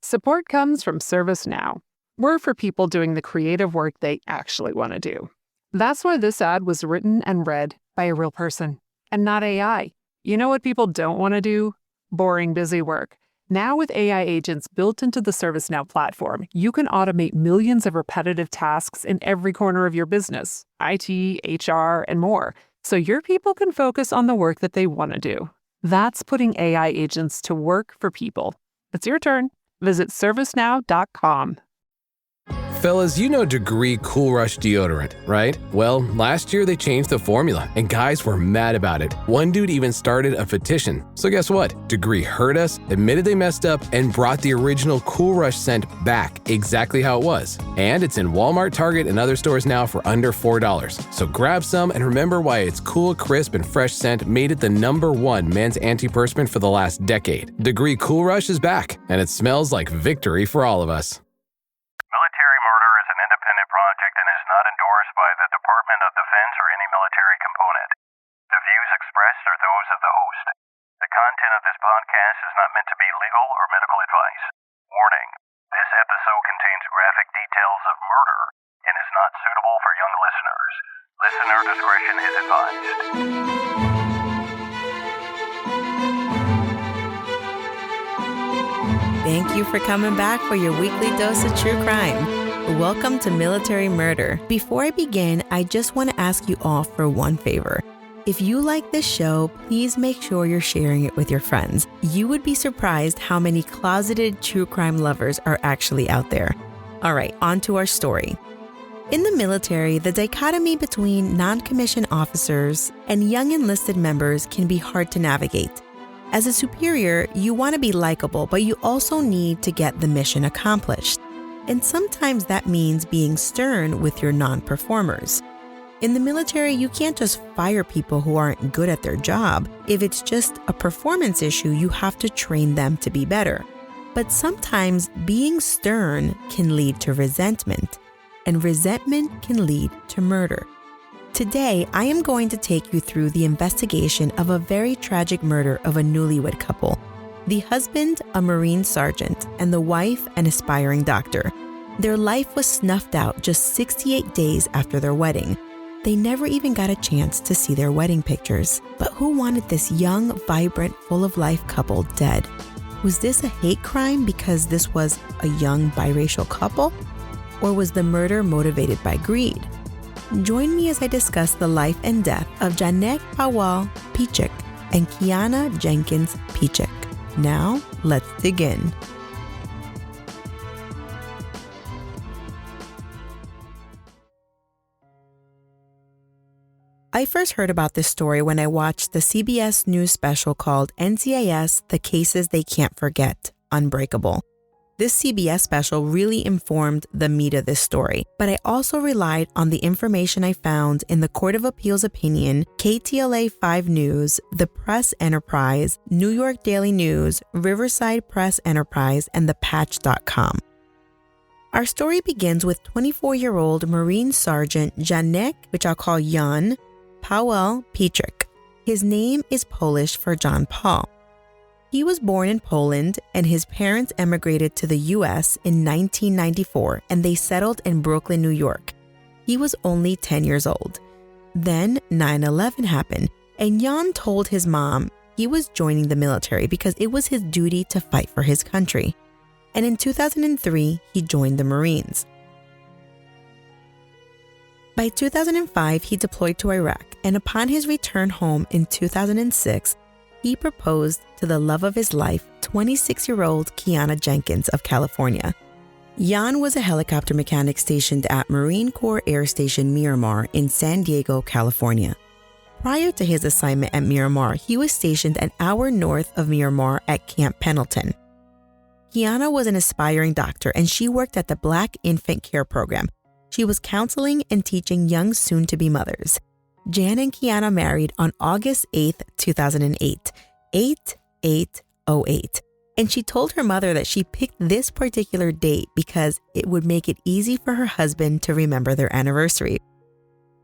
Support comes from ServiceNow. We're for people doing the creative work they actually want to do. That's why this ad was written and read by a real person and not AI. You know what people don't want to do? Boring, busy work. Now with AI agents built into the ServiceNow platform, you can automate millions of repetitive tasks in every corner of your business, IT, HR, and more, so your people can focus on the work that they want to do. That's putting AI agents to work for people. It's your turn. Visit servicenow.com. Fellas, you know Degree Cool Rush deodorant, right? Well, last year they changed the formula, and guys were mad about it. One dude even started a petition. So guess what? Degree heard us, admitted they messed up, and brought the original Cool Rush scent back exactly how it was. And it's in Walmart, Target, and other stores now for under $4. So grab some and remember why its cool, crisp, and fresh scent made it the #1 men's antiperspirant for the last decade. Degree Cool Rush is back, and it smells like victory for all of us. Military murder is an independent project and is not endorsed by the Department of Defense or any military component. The views expressed are those of the host. The content of this podcast is not meant to be legal or medical advice. Warning: this episode contains graphic details of murder and is not suitable for young listeners. Listener discretion is advised. Thank you for coming back for your weekly dose of true crime. Welcome to Military Murder. Before I begin, I just want to ask you all for one favor. If you like this show, please make sure you're sharing it with your friends. You would be surprised how many closeted true crime lovers are actually out there. All right, on to our story. In the military, the dichotomy between non-commissioned officers and young enlisted members can be hard to navigate. As a superior, you want to be likable, but you also need to get the mission accomplished. And sometimes that means being stern with your non-performers. In the military, you can't just fire people who aren't good at their job. If it's just a performance issue, you have to train them to be better. But sometimes being stern can lead to resentment, and resentment can lead to murder. Today, I am going to take you through the investigation of a very tragic murder of a newlywed couple. The husband, a Marine sergeant, and the wife, an aspiring doctor. Their life was snuffed out just 68 days after their wedding. They never even got a chance to see their wedding pictures. But who wanted this young, vibrant, full-of-life couple dead? Was this a hate crime because this was a young biracial couple? Or was the murder motivated by greed? Join me as I discuss the life and death of Janek Pawel Pietrzak and Quiana Jenkins-Pietrzak. Now, let's dig in. I first heard about this story when I watched the CBS News special called NCIS: The Cases They Can't Forget, Unbreakable. This CBS special really informed the meat of this story, but I also relied on the information I found in the Court of Appeals opinion, KTLA 5 News, The Press Enterprise, New York Daily News, Riverside Press Enterprise, and thepatch.com. Our story begins with 24-year-old Marine Sergeant Janek, which I'll call Jan, Pawel Pietrzak. His name is Polish for John Paul. He was born in Poland, and his parents emigrated to the U.S. in 1994, and they settled in Brooklyn, New York. He was only 10 years old. Then 9/11 happened, and Jan told his mom he was joining the military because it was his duty to fight for his country. And in 2003, he joined the Marines. By 2005, he deployed to Iraq, and upon his return home in 2006, he proposed to the love of his life, 26-year-old Quiana Jenkins of California. Jan was a helicopter mechanic stationed at Marine Corps Air Station Miramar in San Diego, California. Prior to his assignment at Miramar, he was stationed an hour north of Miramar at Camp Pendleton. Quiana was an aspiring doctor, and she worked at the Black Infant Care Program. She was counseling and teaching young soon-to-be mothers. Jan and Quiana married on August 8, 2008, 8/8/08, and she told her mother that she picked this particular date because it would make it easy for her husband to remember their anniversary.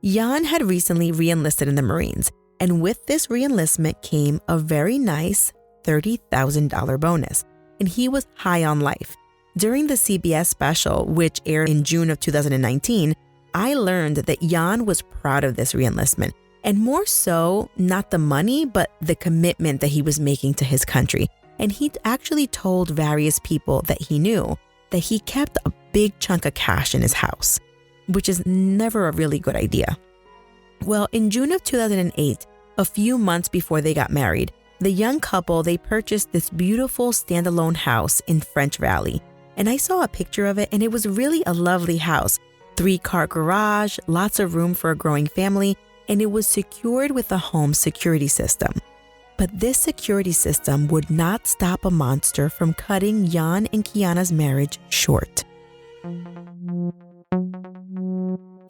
Jan had recently re-enlisted in the Marines, and with this re-enlistment came a very nice $30,000 bonus, and he was high on life. During the CBS special, which aired in June of 2019, I learned that Jan was proud of this reenlistment, and more so, not the money, but the commitment that he was making to his country. And he actually told various people that he knew that he kept a big chunk of cash in his house, which is never a really good idea. Well, in June of 2008, a few months before they got married, the young couple, they purchased this beautiful standalone house in French Valley. And I saw a picture of it, and it was really a lovely house. 3-car garage, lots of room for a growing family, and it was secured with a home security system. But this security system would not stop a monster from cutting Jan and Quiana's marriage short.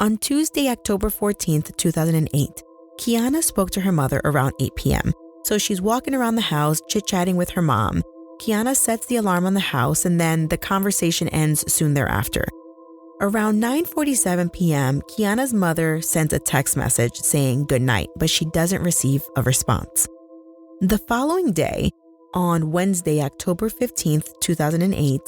On Tuesday, October 14th, 2008, Quiana spoke to her mother around 8 p.m. So she's walking around the house, chit-chatting with her mom. Quiana sets the alarm on the house, and then the conversation ends soon thereafter. Around 9:47 p.m., Quiana's mother sends a text message saying goodnight, but she doesn't receive a response. The following day, on Wednesday, October 15th, 2008,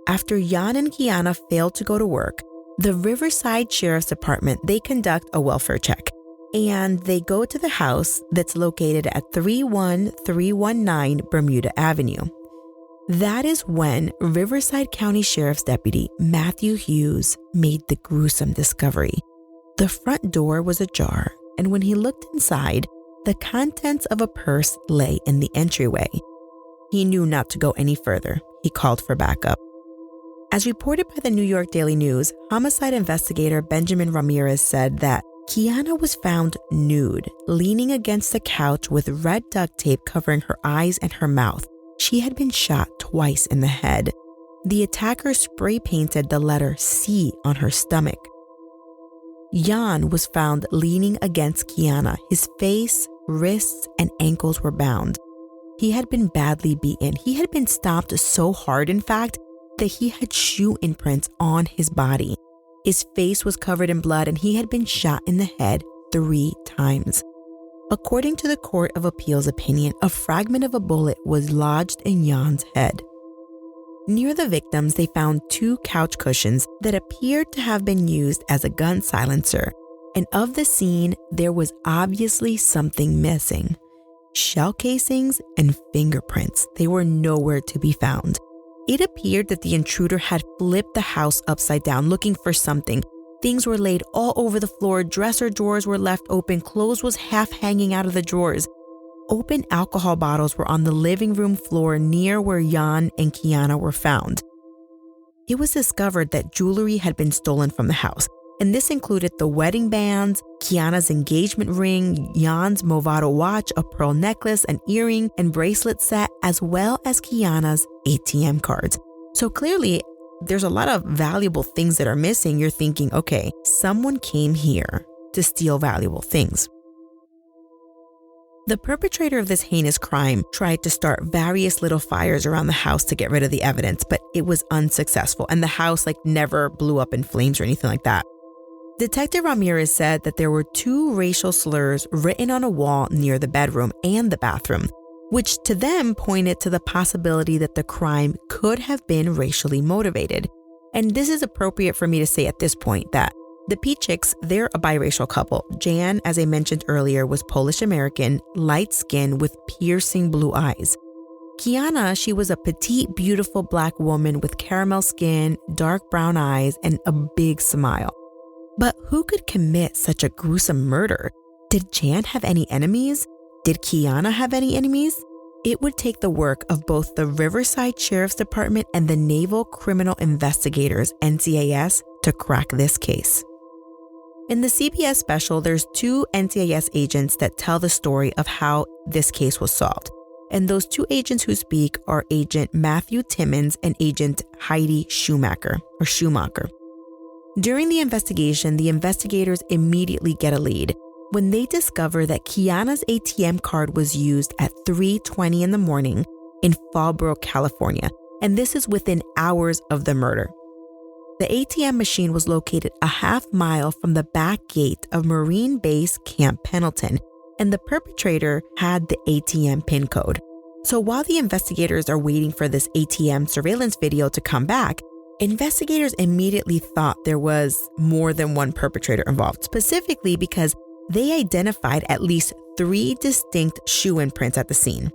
after Jan and Quiana failed to go to work, the Riverside Sheriff's Department, they conduct a welfare check, and they go to the house that's located at 31319 Bermuda Avenue. That is when Riverside County Sheriff's Deputy Matthew Hughes made the gruesome discovery. The front door was ajar, and when he looked inside, the contents of a purse lay in the entryway. He knew not to go any further. He called for backup. As reported by the New York Daily News, homicide investigator Benjamin Ramirez said that Quiana was found nude, leaning against the couch with red duct tape covering her eyes and her mouth. She had been shot twice in the head. The attacker spray painted the letter C on her stomach. Jan was found leaning against Quiana. His face, wrists, and ankles were bound. He had been badly beaten. He had been stomped so hard, in fact, that he had shoe imprints on his body. His face was covered in blood, and he had been shot in the head 3 times. According to the Court of Appeals opinion, a fragment of a bullet was lodged in Jan's head. Near the victims, they found 2 couch cushions that appeared to have been used as a gun silencer. And of the scene, there was obviously something missing. Shell casings and fingerprints, they were nowhere to be found. It appeared that the intruder had flipped the house upside down looking for something. Things were laid all over the floor, dresser drawers were left open, clothes was half hanging out of the drawers. Open alcohol bottles were on the living room floor near where Jan and Quiana were found. It was discovered that jewelry had been stolen from the house, and this included the wedding bands, Quiana's engagement ring, Jan's Movado watch, a pearl necklace, an earring and bracelet set, as well as Quiana's ATM cards. So clearly, there's a lot of valuable things that are missing. You're thinking, okay, someone came here to steal valuable things. The perpetrator of this heinous crime tried to start various little fires around the house to get rid of the evidence, but it was unsuccessful, and the house never blew up in flames or anything like that. Detective Ramirez said that there were 2 racial slurs written on a wall near the bedroom and the bathroom, which to them pointed to the possibility that the crime could have been racially motivated. And this is appropriate for me to say at this point that the Pieczaks, they're a biracial couple. Jan, as I mentioned earlier, was Polish-American, light-skinned with piercing blue eyes. Quiana, she was a petite, beautiful black woman with caramel skin, dark brown eyes, and a big smile. But who could commit such a gruesome murder? Did Jan have any enemies? Did Quiana have any enemies? It would take the work of both the Riverside Sheriff's Department and the Naval Criminal Investigators, NCIS, to crack this case. In the CBS special, there's 2 NCIS agents that tell the story of how this case was solved. And those 2 agents who speak are Agent Matthew Timmons and Agent Heidi Schumacher. During the investigation, the investigators immediately get a lead when they discover that Quiana's ATM card was used at 3:20 in the morning in Fallbrook, California, and this is within hours of the murder. The ATM machine was located a half mile from the back gate of Marine Base Camp Pendleton, and the perpetrator had the ATM PIN code. So while the investigators are waiting for this ATM surveillance video to come back, investigators immediately thought there was more than one perpetrator involved, specifically because they identified at least 3 distinct shoe imprints at the scene.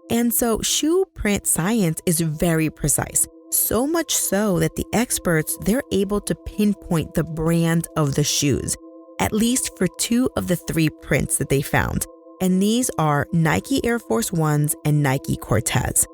And so shoe print science is very precise, so much so that the experts, they're able to pinpoint the brand of the shoes, at least for 2 of the 3 prints that they found. And these are Nike Air Force Ones and Nike Cortez.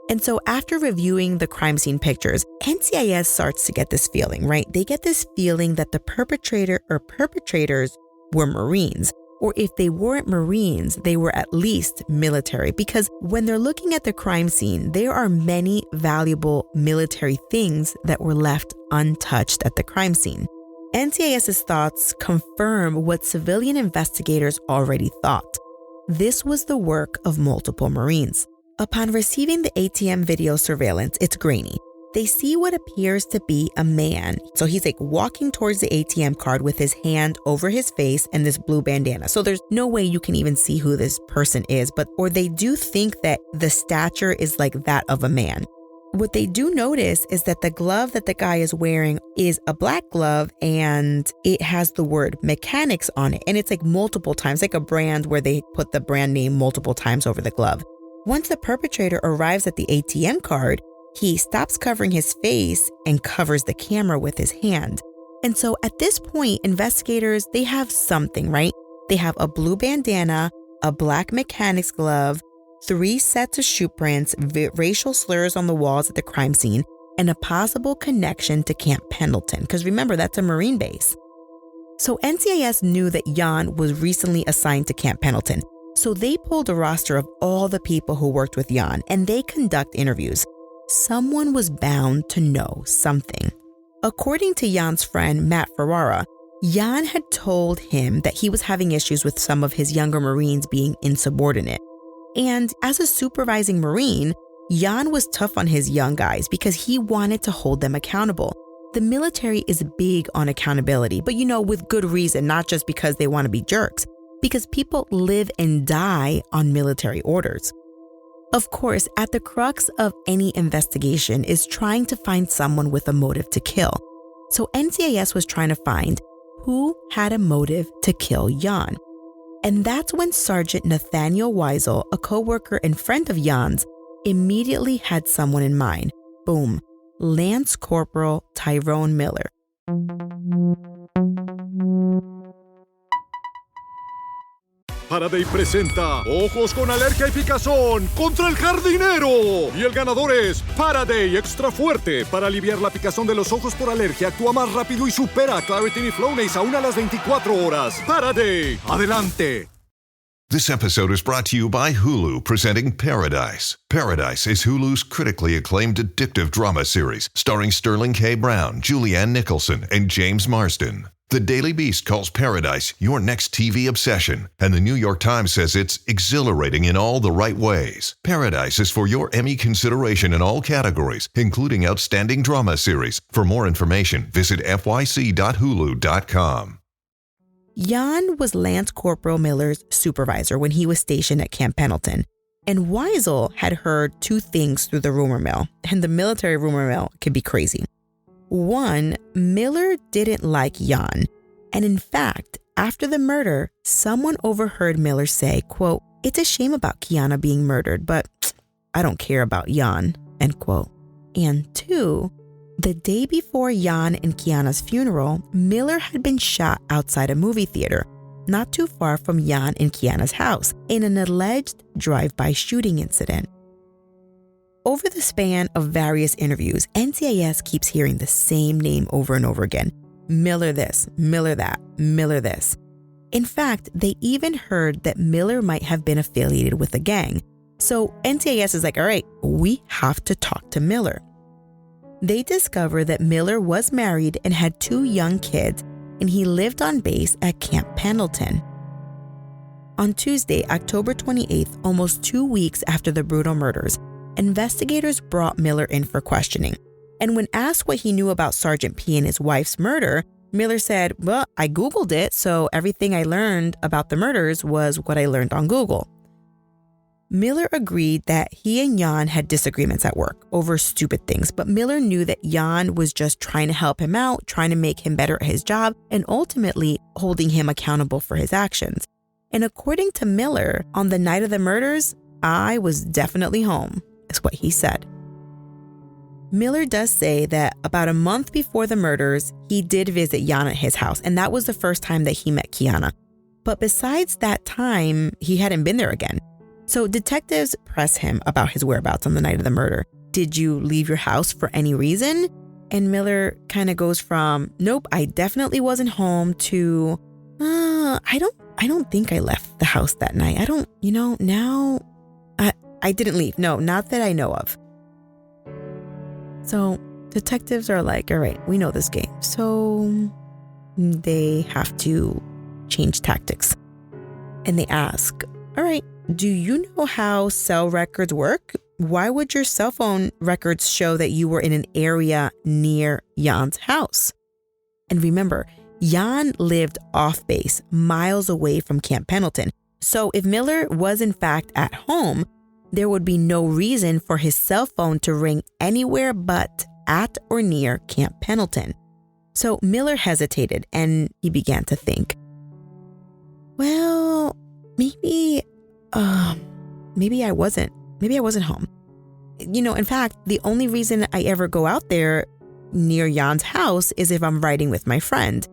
And so after reviewing the crime scene pictures, NCIS starts to get this feeling, right? They get this feeling that the perpetrator or perpetrators were Marines. Or if they weren't Marines, they were at least military. Because when they're looking at the crime scene, there are many valuable military things that were left untouched at the crime scene. NCIS's thoughts confirm what civilian investigators already thought. This was the work of multiple Marines. Upon receiving the ATM video surveillance, it's grainy. They see what appears to be a man. So he's like walking towards the ATM card with his hand over his face and this blue bandana. So there's no way you can even see who this person is, or they do think that the stature is like that of a man. What they do notice is that the glove that the guy is wearing is a black glove and it has the word mechanics on it. And it's like multiple times, like a brand where they put the brand name multiple times over the glove. Once the perpetrator arrives at the ATM card, he stops covering his face and covers the camera with his hand. And so at this point, investigators, they have something, right? They have a blue bandana, a black mechanics glove, 3 sets of shoe prints, racial slurs on the walls at the crime scene, and a possible connection to Camp Pendleton. Because remember, that's a Marine base. So NCIS knew that Jan was recently assigned to Camp Pendleton. So they pulled a roster of all the people who worked with Jan and they conduct interviews. Someone was bound to know something. According to Jan's friend, Matt Ferrara, Jan had told him that he was having issues with some of his younger Marines being insubordinate. And as a supervising Marine, Jan was tough on his young guys because he wanted to hold them accountable. The military is big on accountability, but with good reason, not just because they want to be jerks, because people live and die on military orders. Of course, at the crux of any investigation is trying to find someone with a motive to kill. So NCIS was trying to find who had a motive to kill Jan. And that's when Sergeant Nathaniel Weisel, a coworker and friend of Jan's, immediately had someone in mind. Boom, Lance Corporal Tyrone Miller. Faraday presenta Ojos con Alergia y Picazón contra el Jardinero. Y el ganador es Faraday Extra Fuerte. Para aliviar la picazón de los ojos por alergia, actúa más rápido y supera a Claritin y Flonase aún a las 24 horas. Faraday, adelante. This episode is brought to you by Hulu, presenting Paradise. Paradise is Hulu's critically acclaimed addictive drama series, starring Sterling K. Brown, Julianne Nicholson, and James Marsden. The Daily Beast calls Paradise your next TV obsession, and the New York Times says it's exhilarating in all the right ways. Paradise is for your Emmy consideration in all categories, including Outstanding Drama Series. For more information, visit fyc.hulu.com. Jan was Lance Corporal Miller's supervisor when he was stationed at Camp Pendleton, and Weisel had heard 2 things through the rumor mill, and the military rumor mill can be crazy. 1, Miller didn't like Jan, and in fact, after the murder, someone overheard Miller say, quote, "It's a shame about Quiana being murdered, but I don't care about Jan," end quote. And 2, the day before Jan and Quiana's funeral, Miller had been shot outside a movie theater, not too far from Jan and Quiana's house, in an alleged drive-by shooting incident. Over the span of various interviews, NCIS keeps hearing the same name over and over again. Miller this, Miller that, Miller this. In fact, they even heard that Miller might have been affiliated with a gang. So NCIS is like, all right, we have to talk to Miller. They discover that Miller was married and had 2 young kids, and he lived on base at Camp Pendleton. On Tuesday, October 28th, almost 2 weeks after the brutal murders, investigators brought Miller in for questioning. And when asked what he knew about Sergeant P and his wife's murder, Miller said, "Well, I Googled it, so everything I learned about the murders was what I learned on Google." Miller agreed that he and Jan had disagreements at work over stupid things, but Miller knew that Jan was just trying to help him out, trying to make him better at his job, and ultimately holding him accountable for his actions. And according to Miller, on the night of the murders, I was definitely home, is what he said. Miller does say that about a month before the murders, he did visit Jan at his house, and that was the first time that he met Quiana. But besides that time, he hadn't been there again. So detectives press him about his whereabouts on the night of the murder. Did you leave your house for any reason? And Miller kind of goes from, nope, I definitely wasn't home, to, I don't think I left the house that night. I didn't leave. No, not that I know of. So detectives are like, all right, we know this game. So they have to change tactics. And they ask, all right, do you know how cell records work? Why would your cell phone records show that you were in an area near Jan's house? And remember, Jan lived off base, miles away from Camp Pendleton. So if Miller was in fact at home, there would be no reason for his cell phone to ring anywhere but at or near Camp Pendleton. So Miller hesitated and he began to think, well, maybe I wasn't home. In fact, the only reason I ever go out there near Jan's house is if I'm riding with my friend.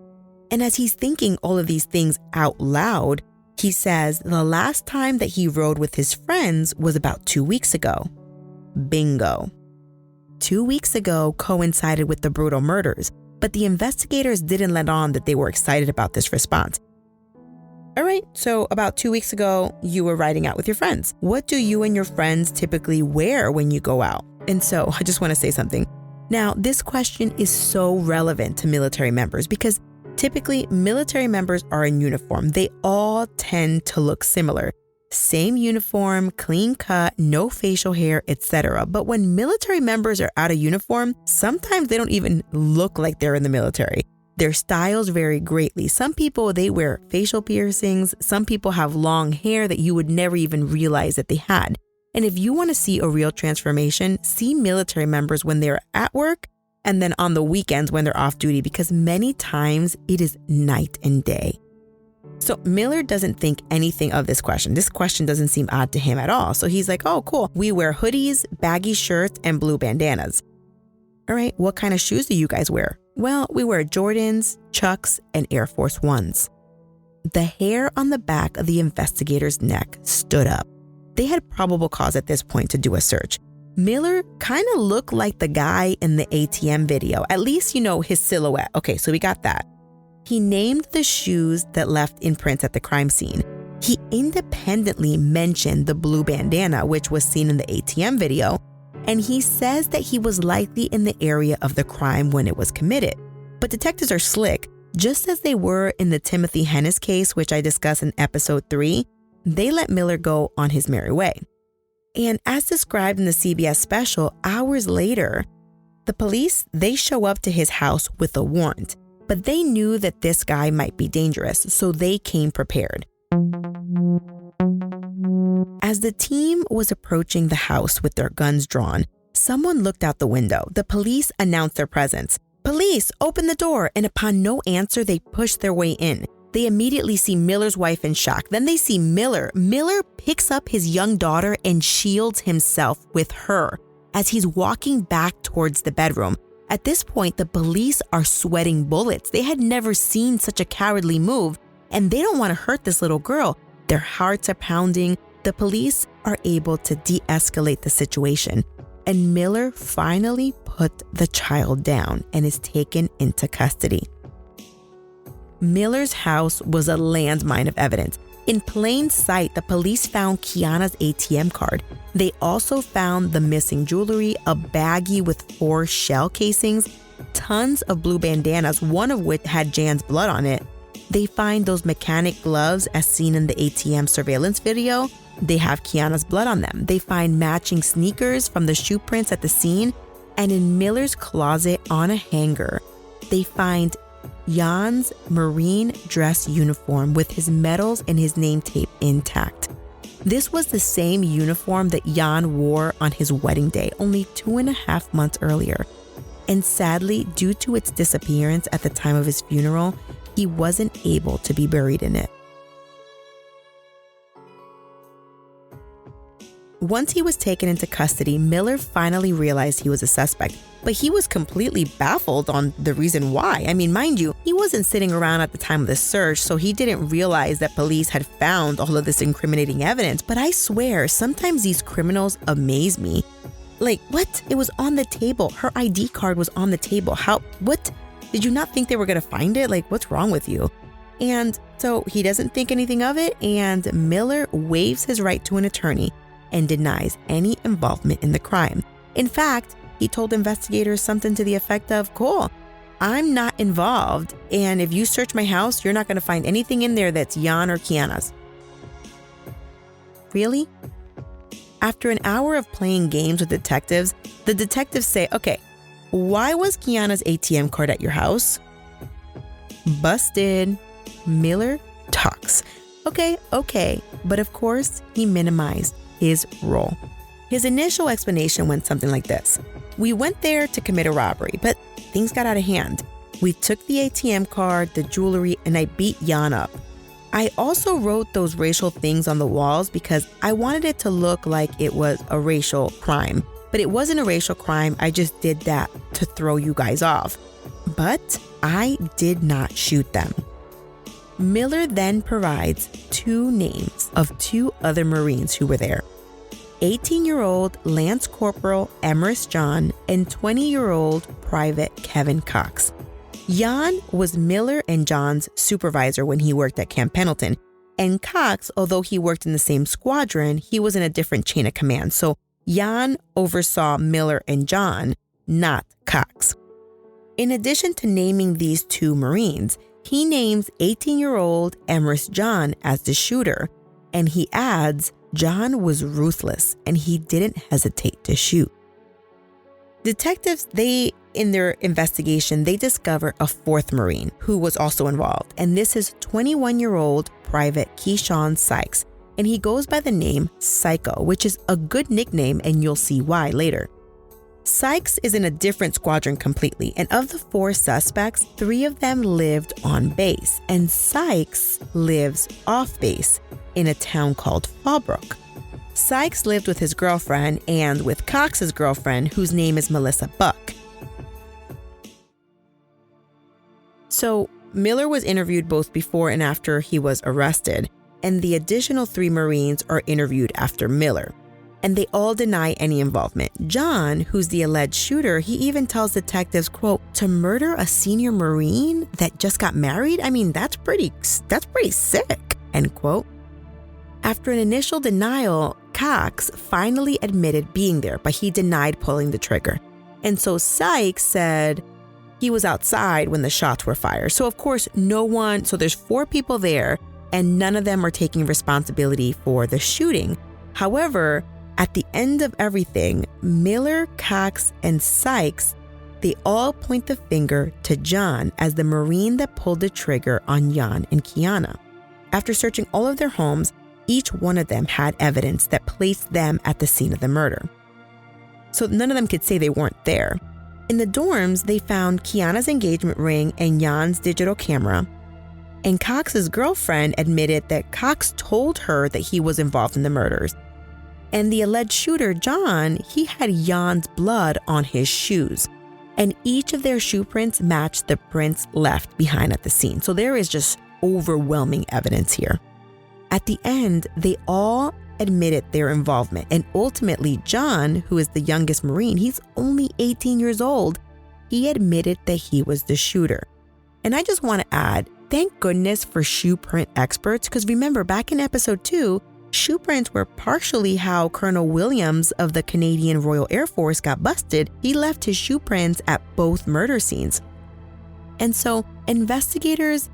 And as he's thinking all of these things out loud, he says the last time that he rode with his friends was about 2 weeks ago. Bingo. 2 weeks ago coincided with the brutal murders, but the investigators didn't let on that they were excited about this response. All right, so about 2 weeks ago, you were riding out with your friends. What do you and your friends typically wear when you go out? And so I just want to say something. Now, this question is so relevant to military members because typically military members are in uniform. They all tend to look similar. Same uniform, clean cut, no facial hair, etc. But when military members are out of uniform, sometimes they don't even look like they're in the military. Their styles vary greatly. Some people, they wear facial piercings. Some people have long hair that you would never even realize that they had. And if you want to see a real transformation, see military members when they're at work and then on the weekends when they're off duty, because many times it is night and day. So Miller doesn't think anything of this question. This question doesn't seem odd to him at all. So he's like, oh, cool. We wear hoodies, baggy shirts, and blue bandanas. All right, what kind of shoes do you guys wear? Well, we wear Jordans, Chucks, and Air Force Ones. The hair on the back of the investigator's neck stood up. They had probable cause at this point to do a search. Miller kind of looked like the guy in the ATM video, at least, his silhouette. Okay, so we got that. He named the shoes that left imprints at the crime scene. He independently mentioned the blue bandana, which was seen in the ATM video, and he says that he was likely in the area of the crime when it was committed. But detectives are slick. Just as they were in the Timothy Hennis case, which I discussed in episode 3, they let Miller go on his merry way. And as described in the CBS special, hours later, the police, they show up to his house with a warrant. But they knew that this guy might be dangerous, so they came prepared. As the team was approaching the house with their guns drawn, someone looked out the window. The police announced their presence. Police, open the door, and upon no answer, they push their way in. They immediately see Miller's wife in shock. Then they see Miller. Miller picks up his young daughter and shields himself with her as he's walking back towards the bedroom. At this point, the police are sweating bullets. They had never seen such a cowardly move, and they don't want to hurt this little girl. Their hearts are pounding. The police are able to de-escalate the situation, and Miller finally put the child down and is taken into custody. Miller's house was a landmine of evidence. In plain sight, the police found Quiana's ATM card. They also found the missing jewelry, a baggie with 4 shell casings, tons of blue bandanas, one of which had Jan's blood on it. They find those mechanic gloves as seen in the ATM surveillance video. They have Quiana's blood on them. They find matching sneakers from the shoe prints at the scene. And in Miller's closet on a hanger, they find Jan's Marine dress uniform with his medals and his name tape intact. This was the same uniform that Jan wore on his wedding day only 2.5 months earlier. And sadly, due to its disappearance at the time of his funeral, he wasn't able to be buried in it. Once he was taken into custody, Miller finally realized he was a suspect, but he was completely baffled on the reason why. I mean, mind you, he wasn't sitting around at the time of the search, so he didn't realize that police had found all of this incriminating evidence. But I swear, sometimes these criminals amaze me. Like, what? It was on the table. Her ID card was on the table. What? Did you not think they were going to find it? Like, what's wrong with you? And so he doesn't think anything of it, and Miller waives his right to an attorney and denies any involvement in the crime. In fact, he told investigators something to the effect of, "Cool, I'm not involved, and if you search my house, you're not going to find anything in there that's Jan or Quiana's." Really? After an hour of playing games with detectives, the detectives say, "Okay, why was Quiana's ATM card at your house?" Busted. Miller talks. Okay, but of course, he minimized his role. His initial explanation went something like this. "We went there to commit a robbery, but things got out of hand. We took the ATM card, the jewelry, and I beat Jan up. I also wrote those racial things on the walls because I wanted it to look like it was a racial crime. But it wasn't a racial crime, I just did that to throw you guys off. But I did not shoot them." Miller then provides 2 names of 2 other Marines who were there. 18-year-old Lance Corporal Emerus John and 20-year-old Private Kevin Cox. Jan was Miller and John's supervisor when he worked at Camp Pendleton, and Cox, although he worked in the same squadron, he was in a different chain of command, so Jan oversaw Miller and John, not Cox. In addition to naming these 2 Marines, he names 18-year-old Emerus John as the shooter, and he adds, John was ruthless and he didn't hesitate to shoot. Detectives, in their investigation, they discover a 4th Marine who was also involved, and this is 21-year-old Private Keyshawn Sykes, and he goes by the name Psycho, which is a good nickname, and you'll see why later. Sykes is in a different squadron completely, and of the 4 suspects, 3 of them lived on base, and Sykes lives off base in a town called Fallbrook. Sykes lived with his girlfriend and with Cox's girlfriend, whose name is Melissa Buck. So Miller was interviewed both before and after he was arrested, and the additional 3 Marines are interviewed after Miller. And they all deny any involvement. John, who's the alleged shooter, he even tells detectives, quote, "To murder a senior Marine that just got married? I mean, that's pretty sick," end quote. After an initial denial, Cox finally admitted being there, but he denied pulling the trigger. And so Sykes said he was outside when the shots were fired. So of course, so there's 4 people there, and none of them are taking responsibility for the shooting. However, at the end of everything, Miller, Cox, and Sykes, they all point the finger to John as the Marine that pulled the trigger on Jan and Quiana. After searching all of their homes, each one of them had evidence that placed them at the scene of the murder. So none of them could say they weren't there. In the dorms, they found Quiana's engagement ring and Jan's digital camera, and Cox's girlfriend admitted that Cox told her that he was involved in the murders. And the alleged shooter, John, he had Jan's blood on his shoes. And each of their shoe prints matched the prints left behind at the scene. So there is just overwhelming evidence here. At the end, they all admitted their involvement. And ultimately, John, who is the youngest Marine, he's only 18 years old, he admitted that he was the shooter. And I just want to add, thank goodness for shoe print experts, because remember, back in episode 2, shoe prints were partially how Colonel Williams of the Canadian Royal Air Force got busted. He left his shoe prints at both murder scenes. And so investigators,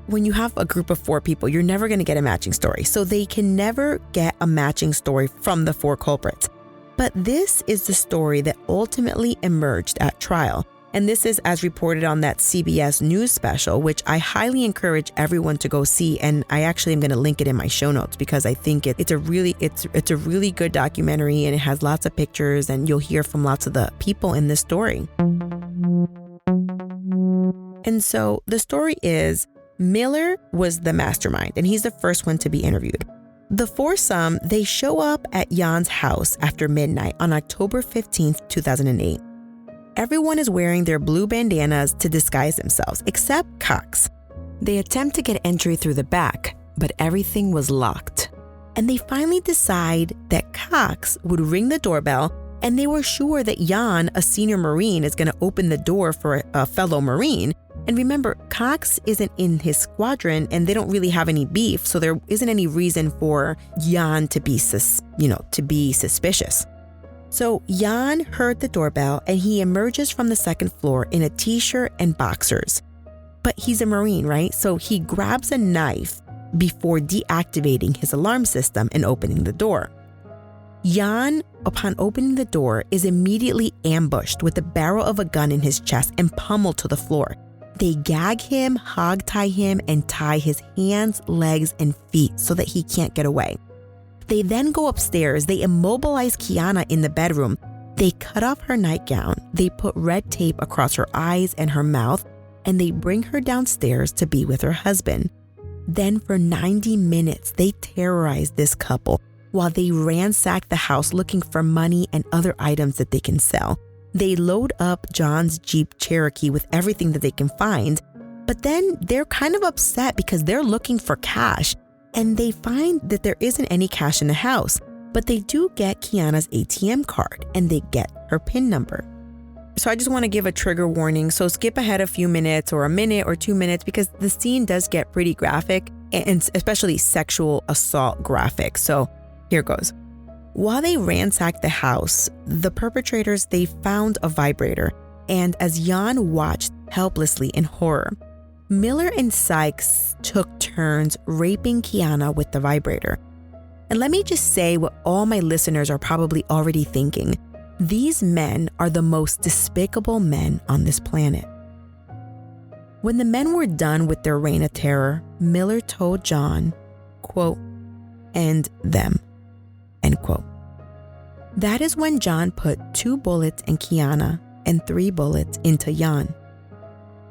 when you have a group of 4 people, you're never going to get a matching story. So they can never get a matching story from the 4 culprits. But this is the story that ultimately emerged at trial. And this is as reported on that CBS News special, which I highly encourage everyone to go see. And I actually am going to link it in my show notes because I think it's a really good documentary, and it has lots of pictures, and you'll hear from lots of the people in this story. And so the story is Miller was the mastermind, and he's the first one to be interviewed. The foursome, they show up at Jan's house after midnight on October 15th, 2008. Everyone is wearing their blue bandanas to disguise themselves, except Cox. They attempt to get entry through the back, but everything was locked. And they finally decide that Cox would ring the doorbell, and they were sure that Jan, a senior Marine, is going to open the door for a fellow Marine. And remember, Cox isn't in his squadron, and they don't really have any beef, so there isn't any reason for Jan to be suspicious. So Jan heard the doorbell, and he emerges from the second floor in a t-shirt and boxers. But he's a Marine, right? So he grabs a knife before deactivating his alarm system and opening the door. Jan, upon opening the door, is immediately ambushed with the barrel of a gun in his chest and pummeled to the floor. They gag him, hogtie him, and tie his hands, legs, and feet so that he can't get away. They then go upstairs. They immobilize Quiana in the bedroom. They cut off her nightgown. They put red tape across her eyes and her mouth, and they bring her downstairs to be with her husband. Then for 90 minutes, they terrorize this couple while they ransack the house looking for money and other items that they can sell. They load up John's Jeep Cherokee with everything that they can find, but then they're kind of upset because they're looking for cash, and they find that there isn't any cash in the house, but they do get Quiana's ATM card, and they get her PIN number. So I just want to give a trigger warning, so skip ahead a few minutes or a minute or 2 minutes because the scene does get pretty graphic, and especially sexual assault graphic. So here goes. While they ransacked the house, the perpetrators, they found a vibrator, and as Jan watched helplessly in horror, Miller and Sykes took turns raping Quiana with the vibrator. And let me just say what all my listeners are probably already thinking. These men are the most despicable men on this planet. When the men were done with their reign of terror, Miller told John, quote, "End them," end quote. That is when John put 2 bullets in Quiana and 3 bullets into Jan.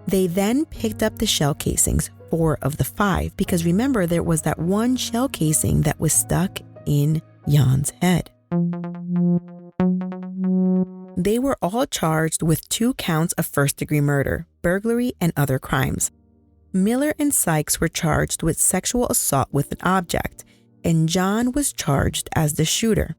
They then picked up the shell casings, 4 of the 5, because remember there was that one shell casing that was stuck in Jan's head. They were all charged with 2 counts of first-degree murder, burglary, and other crimes. Miller and Sykes were charged with sexual assault with an object, and John was charged as the shooter.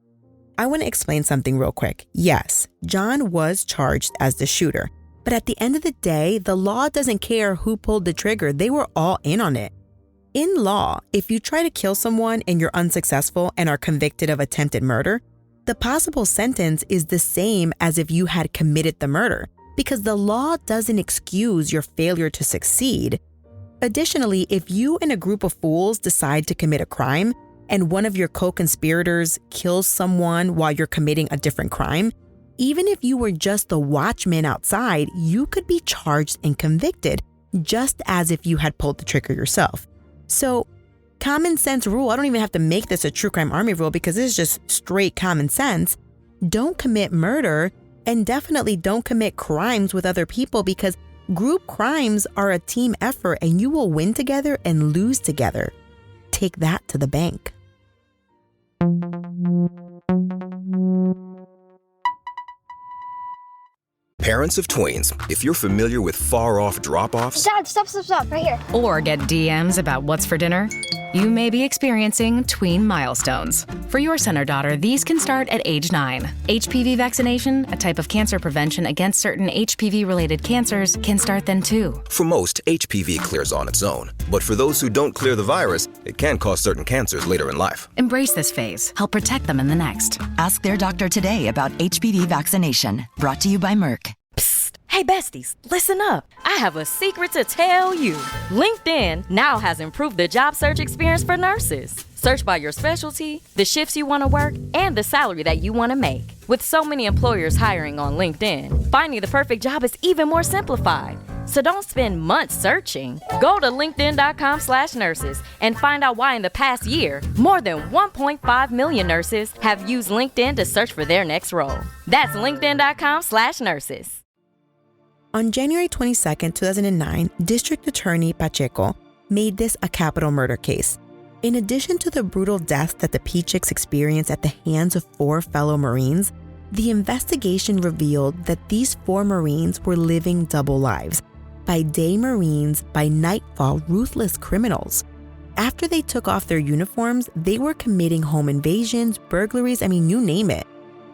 I want to explain something real quick. Yes, John was charged as the shooter, but at the end of the day, the law doesn't care who pulled the trigger. They were all in on it. In law, if you try to kill someone and you're unsuccessful and are convicted of attempted murder, the possible sentence is the same as if you had committed the murder, because the law doesn't excuse your failure to succeed. Additionally, if you and a group of fools decide to commit a crime and one of your co-conspirators kills someone while you're committing a different crime, even if you were just the watchman outside, you could be charged and convicted, just as if you had pulled the trigger yourself. So, common sense rule, I don't even have to make this a True Crime Army rule because this is just straight common sense. Don't commit murder, and definitely don't commit crimes with other people, because group crimes are a team effort and you will win together and lose together. Take that to the bank. Parents of tweens, if you're familiar with far-off drop-offs... Dad, stop, right here. Or get DMs about what's for dinner, you may be experiencing tween milestones. For your son or daughter, these can start at age 9. HPV vaccination, a type of cancer prevention against certain HPV-related cancers, can start then too. For most, HPV clears on its own. But for those who don't clear the virus, it can cause certain cancers later in life. Embrace this phase. Help protect them in the next. Ask their doctor today about HPV vaccination. Brought to you by Merck. Psst. Hey besties, listen up. I have a secret to tell you. LinkedIn now has improved the job search experience for nurses. So Search by your specialty, the shifts you want to work, and the salary that you want to make. With so many employers hiring on LinkedIn, finding the perfect job is even more simplified. So don't spend months searching. Go to linkedin.com/nurses and find out why in the past year, more than 1.5 million nurses have used LinkedIn to search for their next role. That's linkedin.com/nurses. On January 22, 2009, District Attorney Pacheco made this a capital murder case. In addition to the brutal deaths that the Pietrzaks experienced at the hands of 4 fellow Marines, the investigation revealed that these 4 Marines were living double lives. By day Marines, by nightfall ruthless criminals. After they took off their uniforms, they were committing home invasions, burglaries, you name it.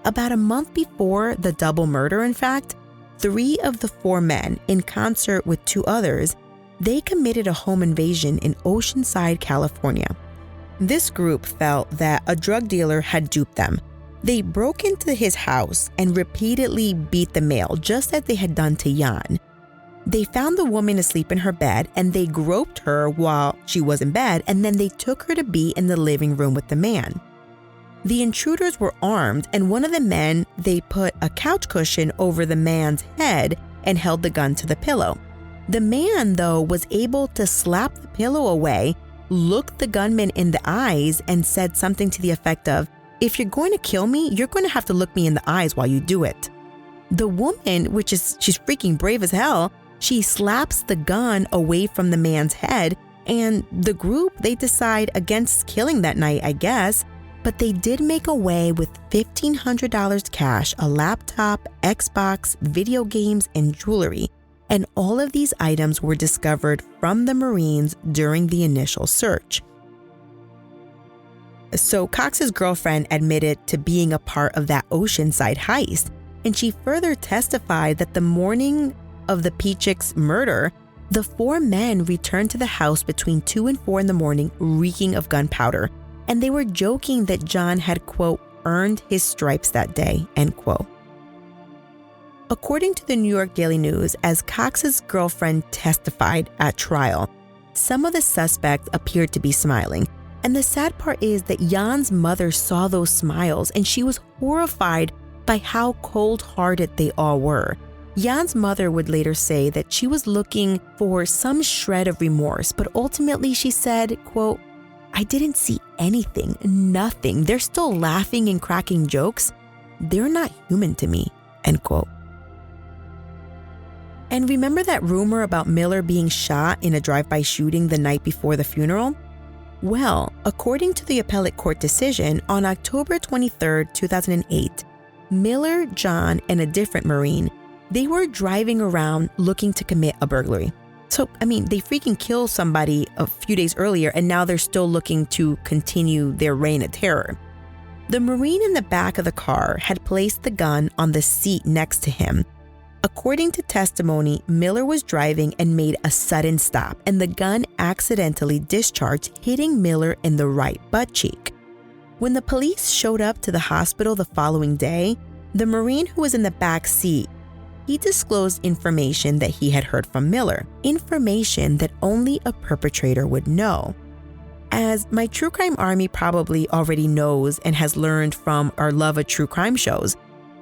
About a month before the double murder, in fact, 3 of the 4 men, in concert with 2 others, they committed a home invasion in Oceanside, California. This group felt that a drug dealer had duped them. They broke into his house and repeatedly beat the male, just as they had done to Jan. They found the woman asleep in her bed and they groped her while she was in bed, and then they took her to be in the living room with the man. The intruders were armed, and one of the men, they put a couch cushion over the man's head and held the gun to the pillow. The man, though, was able to slap the pillow away, looked the gunman in the eyes, and said something to the effect of, "If you're going to kill me, you're going to have to look me in the eyes while you do it." The woman, she's freaking brave as hell, she slaps the gun away from the man's head, and the group, they decide against killing that night, I guess, but they did make away with $1,500 cash, a laptop, Xbox, video games, and jewelry. And all of these items were discovered from the Marines during the initial search. So Cox's girlfriend admitted to being a part of that Oceanside heist, and she further testified that the morning of the Pietrzak's murder, the 4 men returned to the house between 2 and 4 in the morning reeking of gunpowder, and they were joking that John had, quote, earned his stripes that day, end quote. According to the New York Daily News, as Cox's girlfriend testified at trial, some of the suspects appeared to be smiling. And the sad part is that Jan's mother saw those smiles and she was horrified by how cold-hearted they all were. Jan's mother would later say that she was looking for some shred of remorse, but ultimately she said, quote, "I didn't see anything, nothing. They're still laughing and cracking jokes. They're not human to me," end quote. And remember that rumor about Miller being shot in a drive-by shooting the night before the funeral? Well, according to the appellate court decision, on October 23, 2008, Miller, John, and a different Marine, they were driving around looking to commit a burglary. So, they freaking killed somebody a few days earlier, and now they're still looking to continue their reign of terror. The Marine in the back of the car had placed the gun on the seat next to him. According to testimony, Miller was driving and made a sudden stop, and the gun accidentally discharged, hitting Miller in the right butt cheek. When the police showed up to the hospital the following day, the Marine who was in the back seat, he disclosed information that he had heard from Miller, information that only a perpetrator would know. As my true crime army probably already knows and has learned from our love of true crime shows,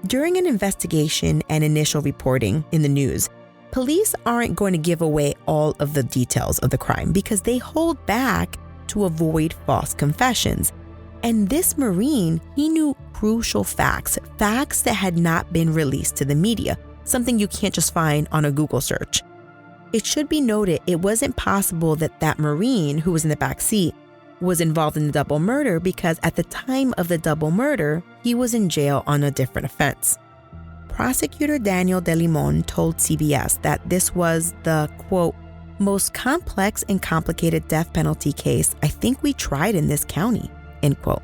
during an investigation and initial reporting in the news, police aren't going to give away all of the details of the crime because they hold back to avoid false confessions. And this Marine, he knew crucial facts that had not been released to the media, something you can't just find on a Google search. It should be noted it wasn't possible that Marine who was in the back seat was involved in the double murder because at the time of the double murder, he was in jail on a different offense. Prosecutor Daniel De Limon told CBS that this was the, quote, most complex and complicated death penalty case I think we tried in this county, end quote.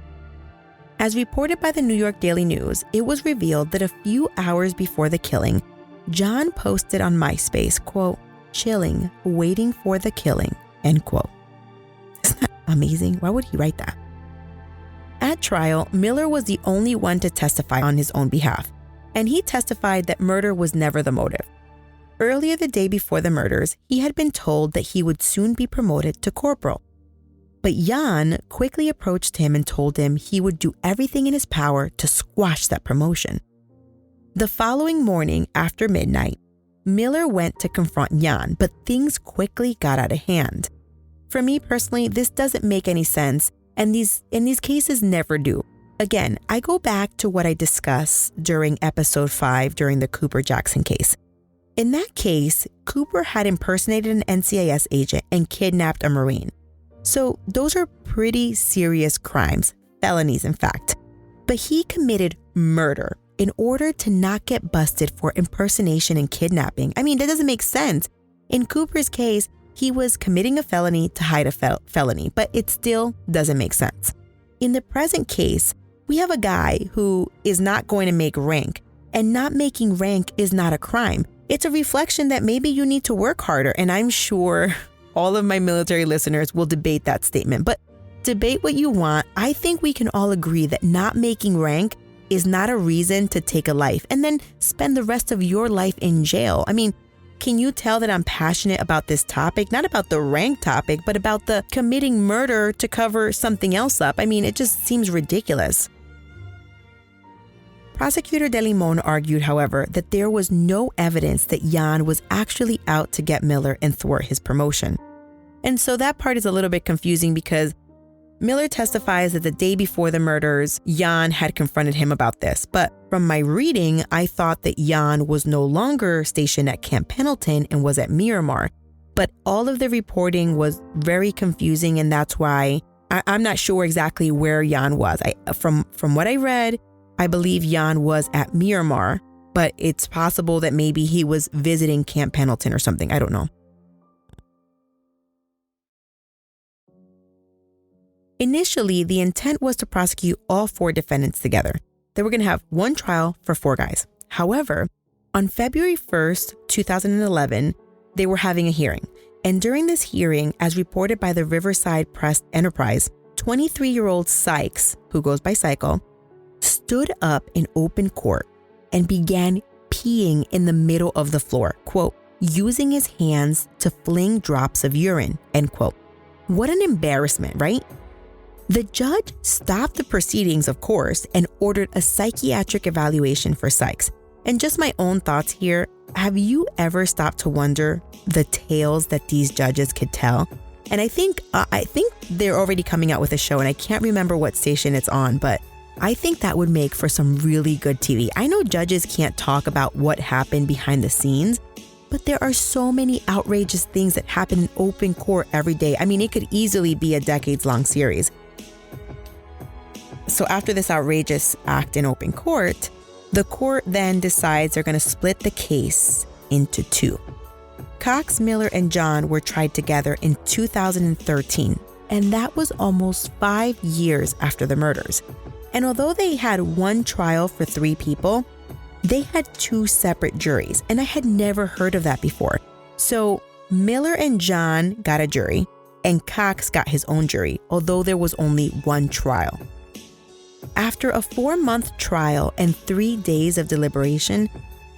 As reported by the New York Daily News, it was revealed that a few hours before the killing, John posted on MySpace, quote, chilling, waiting for the killing, end quote. Isn't that amazing? Why would he write that? At trial, Miller was the only one to testify on his own behalf, and he testified that murder was never the motive. Earlier the day before the murders, he had been told that he would soon be promoted to corporal. But Jan quickly approached him and told him he would do everything in his power to squash that promotion. The following morning after midnight, Miller went to confront Jan, but things quickly got out of hand. For me personally, this doesn't make any sense, and these cases never do. Again, I go back to what I discussed during episode 5 during the Cooper Jackson case. In that case, Cooper had impersonated an NCIS agent and kidnapped a Marine. So those are pretty serious crimes, felonies in fact. But he committed murder in order to not get busted for impersonation and kidnapping. I mean, that doesn't make sense. In Cooper's case, he was committing a felony to hide a felony, but it still doesn't make sense. In the present case, we have a guy who is not going to make rank, and not making rank is not a crime. It's a reflection that maybe you need to work harder, and I'm sure all of my military listeners will debate that statement. But debate what you want, I think we can all agree that not making rank is not a reason to take a life and then spend the rest of your life in jail. I mean, can you tell that I'm passionate about this topic? Not about the rank topic, but about the committing murder to cover something else up. I mean, it just seems ridiculous. Prosecutor De Limon argued, however, that there was no evidence that Jan was actually out to get Miller and thwart his promotion. And so that part is a little bit confusing because Miller testifies that the day before the murders, Jan had confronted him about this. But from my reading, I thought that Jan was no longer stationed at Camp Pendleton and was at Miramar. But all of the reporting was very confusing, and that's why I'm not sure exactly where Jan was. From what I read, I believe Jan was at Miramar, but it's possible that maybe he was visiting Camp Pendleton or something. I don't know. Initially, the intent was to prosecute all 4 defendants together. They were going to have one trial for 4 guys. However, on February 1st, 2011, they were having a hearing. And during this hearing, as reported by the Riverside Press Enterprise, 23-year-old Sykes, who goes by Psycho, stood up in open court and began peeing in the middle of the floor, quote, using his hands to fling drops of urine, end quote. What an embarrassment, right? The judge stopped the proceedings, of course, and ordered a psychiatric evaluation for Sykes. And just my own thoughts here, have you ever stopped to wonder the tales that these judges could tell? And I think they're already coming out with a show, and I can't remember what station it's on, but I think that would make for some really good TV. I know judges can't talk about what happened behind the scenes, but there are so many outrageous things that happen in open court every day. I mean, it could easily be a decades-long series. So after this outrageous act in open court, the court then decides they're going to split the case into 2. Cox, Miller, and John were tried together in 2013, and that was almost 5 years after the murders. And although they had one trial for 3 people, they had 2 separate juries, and I had never heard of that before. So Miller and John got a jury, and Cox got his own jury, although there was only one trial. After a 4-month trial and 3 days of deliberation,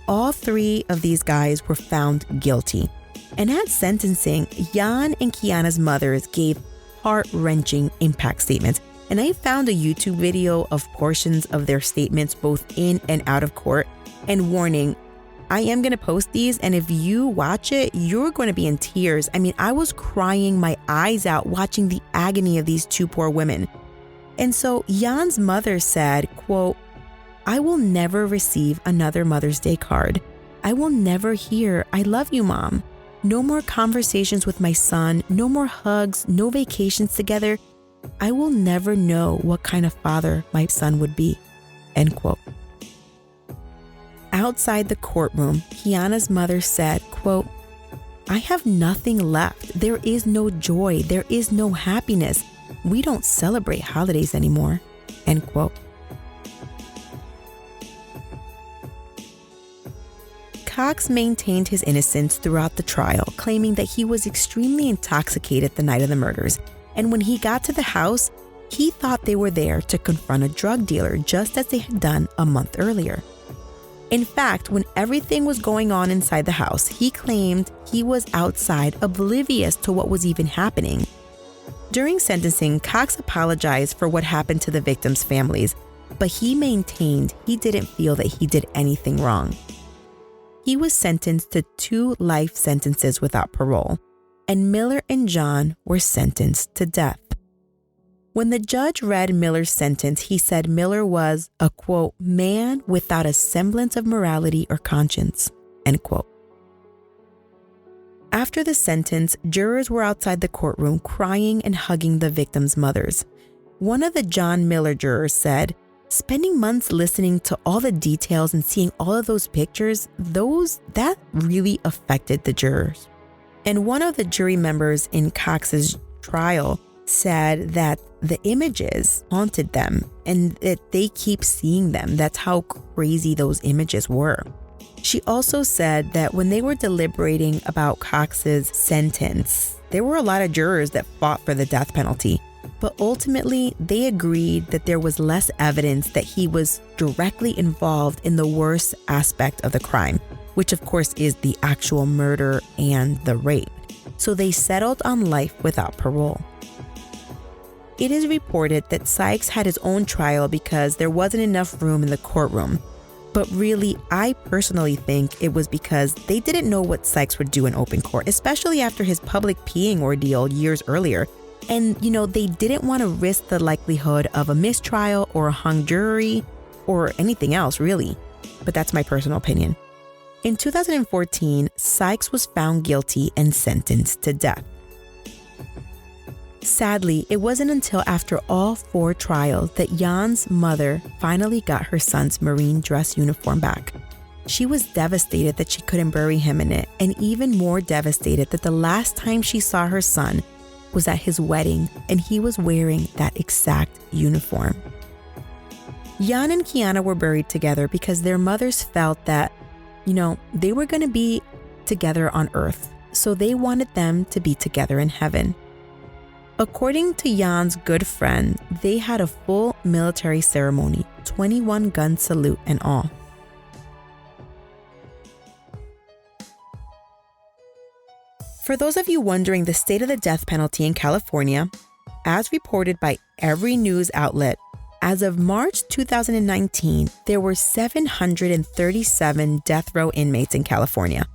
all 3 of these guys were found guilty. And at sentencing, Jan and Quiana's mothers gave heart-wrenching impact statements. And I found a YouTube video of portions of their statements both in and out of court. And warning, I am going to post these, and if you watch it, you're going to be in tears. I mean, I was crying my eyes out watching the agony of these 2 poor women. And so Jan's mother said, quote, "I will never receive another Mother's Day card. I will never hear, 'I love you, Mom.' No more conversations with my son, no more hugs, no vacations together. I will never know what kind of father my son would be," end quote. Outside the courtroom, Quiana's mother said, quote, "I have nothing left. There is no joy. There is no happiness. We don't celebrate holidays anymore," end quote. Cox maintained his innocence throughout the trial, claiming that he was extremely intoxicated the night of the murders. And when he got to the house, he thought they were there to confront a drug dealer, just as they had done a month earlier. In fact, when everything was going on inside the house, he claimed he was outside, oblivious to what was even happening. During sentencing, Cox apologized for what happened to the victims' families, but he maintained he didn't feel that he did anything wrong. He was sentenced to 2 life sentences without parole, and Miller and John were sentenced to death. When the judge read Miller's sentence, he said Miller was a, quote, man without a semblance of morality or conscience, end quote. After the sentence, jurors were outside the courtroom crying and hugging the victims' mothers. One of the John Miller jurors said, spending months listening to all the details and seeing all of those pictures, that really affected the jurors. And one of the jury members in Cox's trial said that the images haunted them and that they keep seeing them. That's how crazy those images were. She also said that when they were deliberating about Cox's sentence, there were a lot of jurors that fought for the death penalty, but ultimately they agreed that there was less evidence that he was directly involved in the worst aspect of the crime, which of course is the actual murder and the rape. So they settled on life without parole. It is reported that Sykes had his own trial because there wasn't enough room in the courtroom. But really, I personally think it was because they didn't know what Sykes would do in open court, especially after his public peeing ordeal years earlier. And, they didn't want to risk the likelihood of a mistrial or a hung jury or anything else, really. But that's my personal opinion. In 2014, Sykes was found guilty and sentenced to death. Sadly, it wasn't until after all 4 trials that Jan's mother finally got her son's Marine dress uniform back. She was devastated that she couldn't bury him in it, and even more devastated that the last time she saw her son was at his wedding and he was wearing that exact uniform. Jan and Quiana were buried together because their mothers felt that, they were going to be together on earth, so they wanted them to be together in heaven. According to Jan's good friend, they had a full military ceremony, 21-gun salute and all. For those of you wondering the state of the death penalty in California, as reported by every news outlet, as of March 2019, there were 737 death row inmates in California.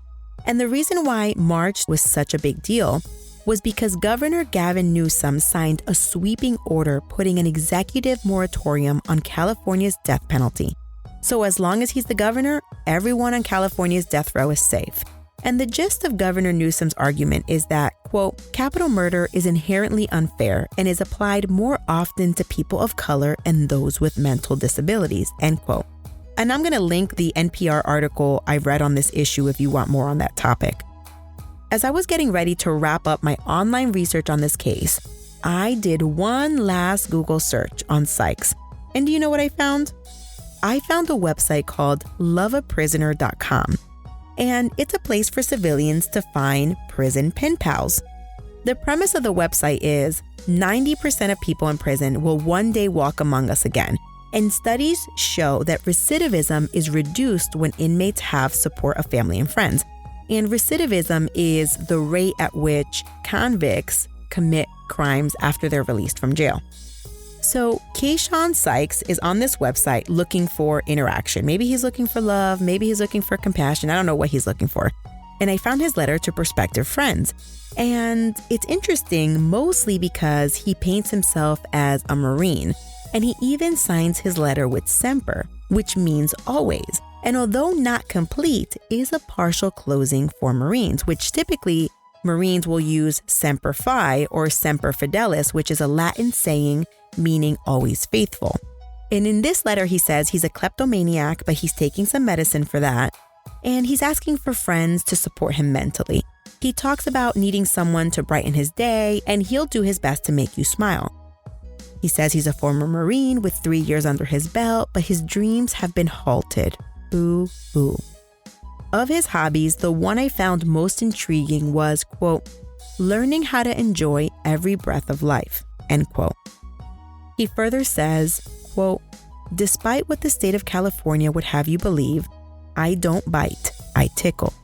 And the reason why March was such a big deal was because Governor Gavin Newsom signed a sweeping order putting an executive moratorium on California's death penalty. So as long as he's the governor, everyone on California's death row is safe. And the gist of Governor Newsom's argument is that, quote, capital murder is inherently unfair and is applied more often to people of color and those with mental disabilities, end quote. And I'm going to link the NPR article I read on this issue if you want more on that topic. As I was getting ready to wrap up my online research on this case, I did one last Google search on Sykes. And do you know what I found? I found a website called loveaprisoner.com. And it's a place for civilians to find prison pen pals. The premise of the website is 90% of people in prison will one day walk among us again. And studies show that recidivism is reduced when inmates have support of family and friends. And recidivism is the rate at which convicts commit crimes after they're released from jail. So Keyshawn Sykes is on this website looking for interaction. Maybe he's looking for love. Maybe he's looking for compassion. I don't know what he's looking for. And I found his letter to prospective friends. And it's interesting mostly because he paints himself as a Marine. And he even signs his letter with Semper, which means always. And although not complete, is a partial closing for Marines, which typically Marines will use Semper Fi or Semper Fidelis, which is a Latin saying meaning always faithful. And in this letter, he says he's a kleptomaniac, but he's taking some medicine for that. And he's asking for friends to support him mentally. He talks about needing someone to brighten his day, and he'll do his best to make you smile. He says he's a former Marine with 3 years under his belt, but his dreams have been halted. Boo, boo. Of his hobbies, the one I found most intriguing was, quote, learning how to enjoy every breath of life, end quote. He further says, quote, despite what the state of California would have you believe, I don't bite, I tickle.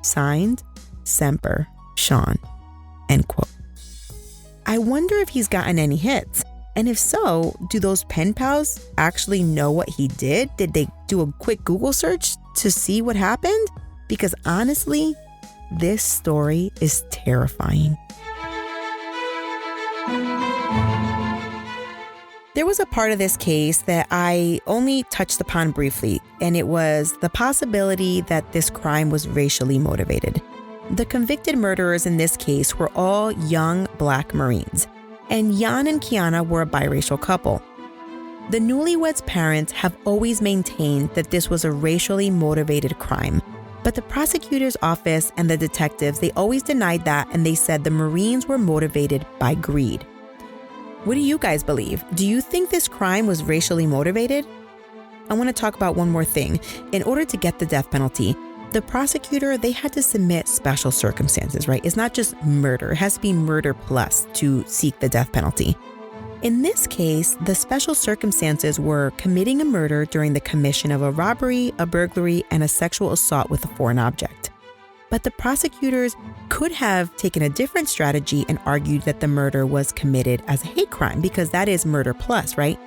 Signed, Semper Sean, end quote. I wonder if he's gotten any hits. And if so, do those pen pals actually know what he did? Did they do a quick Google search to see what happened? Because honestly, this story is terrifying. There was a part of this case that I only touched upon briefly, and it was the possibility that this crime was racially motivated. The convicted murderers in this case were all young Black Marines, and Jan and Quiana were a biracial couple. The Newlyweds' parents have always maintained that this was a racially motivated crime, but the prosecutor's office and the detectives, they always denied that, and they said the Marines were motivated by greed. What do you guys believe? Do you think this crime was racially motivated? I want to talk about one more thing. In order to get the death penalty, the prosecutor, they had to submit special circumstances, right? It's not just murder. It has to be murder plus to seek the death penalty. In this case, the special circumstances were committing a murder during the commission of a robbery, a burglary, and a sexual assault with a foreign object. But the prosecutors could have taken a different strategy and argued that the murder was committed as a hate crime, because that is murder plus, right?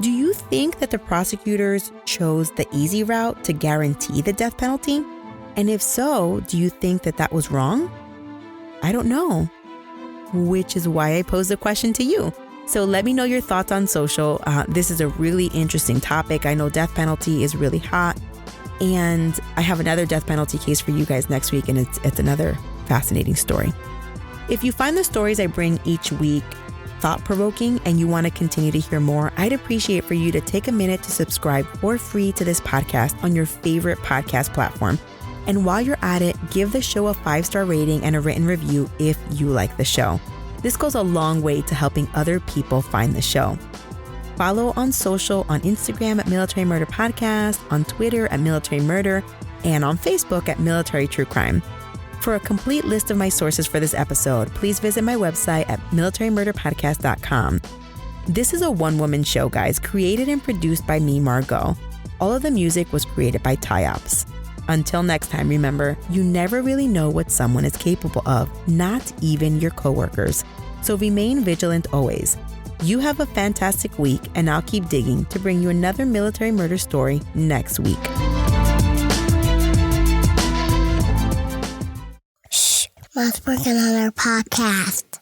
Do you think that the prosecutors chose the easy route to guarantee the death penalty? And if so, do you think that that was wrong? I don't know, which is why I posed the question to you. So let me know your thoughts on social. This is a really interesting topic. I know death penalty is really hot. And I have another death penalty case for you guys next week, and it's another fascinating story. If you find the stories I bring each week thought-provoking and you want to continue to hear more, I'd appreciate for you to take a minute to subscribe for free to this podcast on your favorite podcast platform. And while you're at it, give the show a 5-star rating and a written review if you like the show. This goes a long way to helping other people find the show. Follow on social on Instagram at Military Murder Podcast, on Twitter at Military Murder, and on Facebook at Military True Crime. For a complete list of my sources for this episode, please visit my website at militarymurderpodcast.com. This is a one-woman show, guys, created and produced by me, Margot. All of the music was created by Ty-Ops. Until next time, remember, you never really know what someone is capable of, not even your coworkers. So remain vigilant always. You have a fantastic week, and I'll keep digging to bring you another military murder story next week. Shh, Mom's working on our podcast.